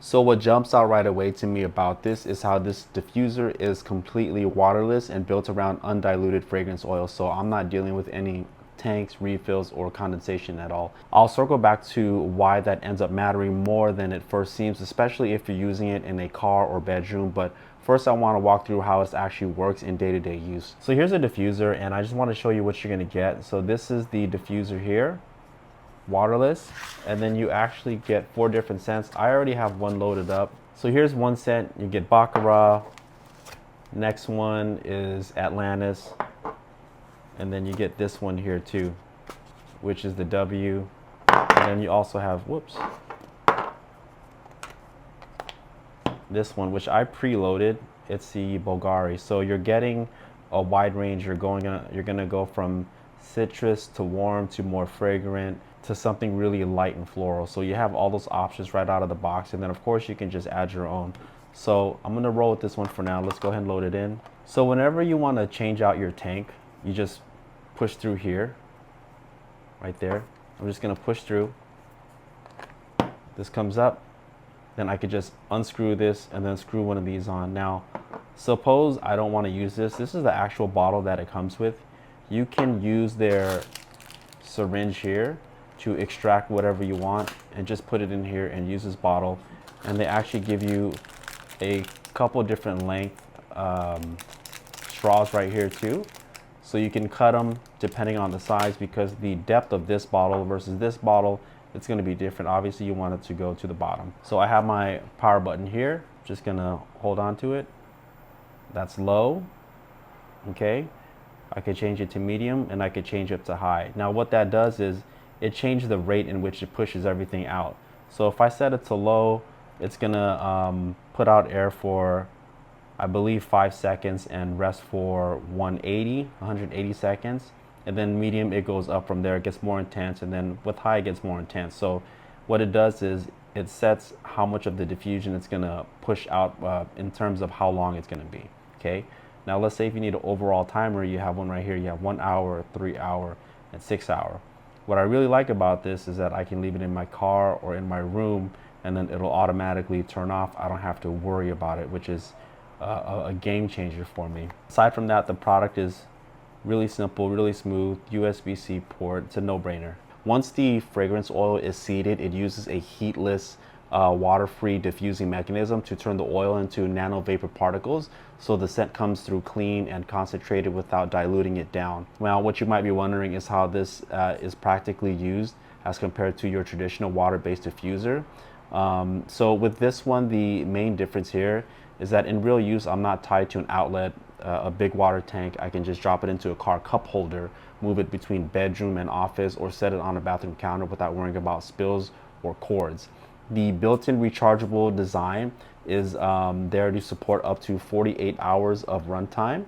So what jumps out right away to me about this is how this diffuser is completely waterless and built around undiluted fragrance oil. So I'm not dealing with any tanks, refills, or condensation at all. I'll circle back to why that ends up mattering more than it first seems, especially if you're using it in a car or bedroom. But first I want to walk through how it actually works in day-to-day use. So here's a diffuser, and I just want to show you what you're going to get. So this is the diffuser here, waterless, and then you actually get 4 different scents. I already have one loaded up. So here's one scent. You get Baccarat. Next one is Atlantis, and then you get this one here too, which is the W. And then you also have, whoops, this one, which I preloaded. It's the Bulgari. So you're getting a wide range. You're gonna go from citrus to warm to more fragrant to something really light and floral. So you have all those options right out of the box, and then of course you can just add your own. So I'm gonna roll with this one for now. Let's go ahead and load it in. So whenever you want to change out your tank, you just push through here, right there. I'm just gonna push through. This comes up, then I could just unscrew this and then screw one of these on. Now, suppose I don't want to use this. This is the actual bottle that it comes with. You can use their syringe here to extract whatever you want and just put it in here and use this bottle. And they actually give you a couple different length straws right here too. So you can cut them depending on the size, because the depth of this bottle versus this bottle, it's going to be different. Obviously you want it to go to the bottom. So I have my power button here. Just gonna hold on to it. That's low. Okay. I could change it to medium, and I could change it to high. Now what that does is it changes the rate in which it pushes everything out. So if I set it to low, it's gonna put out air for, I believe, 5 seconds and rest for 180 seconds. And then medium, it goes up from there. It gets more intense, and then with high, it gets more intense. So what it does is it sets how much of the diffusion it's gonna push out in terms of how long it's gonna be. Okay. Now let's say if you need an overall timer, you have one right here. You have 1 hour, 3 hour, and 6 hour. What I really like about this is that I can leave it in my car or in my room, and then it'll automatically turn off. I don't have to worry about it, which is a game changer for me. Aside from that, the product is really simple, really smooth, USB-C port. It's a no-brainer. Once the fragrance oil is seeded, it uses a heatless, water-free diffusing mechanism to turn the oil into nano vapor particles, so the scent comes through clean and concentrated without diluting it down. Now, what you might be wondering is how this is practically used as compared to your traditional water-based diffuser. So with this one, the main difference here is that in real use, I'm not tied to an outlet, a big water tank. I can just drop it into a car cup holder, move it between bedroom and office, or set it on a bathroom counter without worrying about spills or cords. The built-in rechargeable design is there to support up to 48 hours of runtime.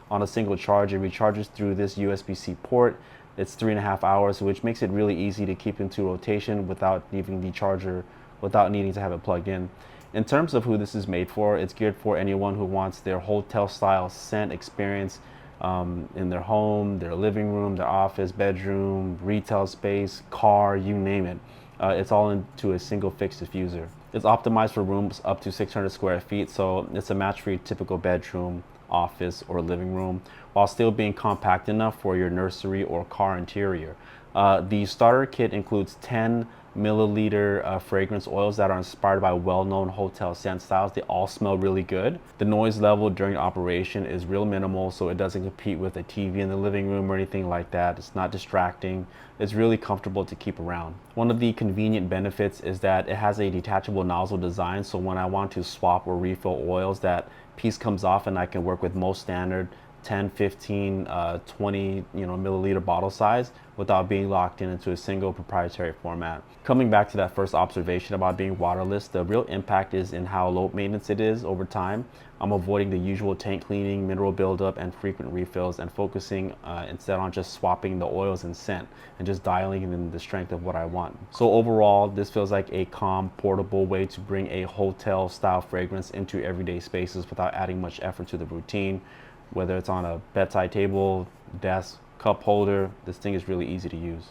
On a single charge, it recharges through this USB-C port. It's 3.5 hours, which makes it really easy to keep into rotation without needing the charger, without needing to have it plugged in. In terms of who this is made for, it's geared for anyone who wants their hotel-style scent experience in their home, their living room, their office, bedroom, retail space, car, you name it. It's all into a single fixed diffuser. It's optimized for rooms up to 600 square feet, so it's a match for your typical bedroom, office, or living room, while still being compact enough for your nursery or car interior. The starter kit includes 10 milliliter fragrance oils that are inspired by well-known hotel scent styles. They all smell really good. The noise level during operation is real minimal, so it doesn't compete with a TV in the living room or anything like that. It's not distracting. It's really comfortable to keep around. One of the convenient benefits is that it has a detachable nozzle design, so when I want to swap or refill oils, that piece comes off and I can work with most standard 10, 15, 20 milliliter bottle size without being locked into a single proprietary format. Coming back to that first observation about being waterless, the real impact is in how low maintenance it is over time. I'm avoiding the usual tank cleaning, mineral buildup, and frequent refills, and focusing instead on just swapping the oils and scent and just dialing in the strength of what I want. So overall, this feels like a calm, portable way to bring a hotel style fragrance into everyday spaces without adding much effort to the routine. Whether it's on a bedside table, desk, cup holder, this thing is really easy to use.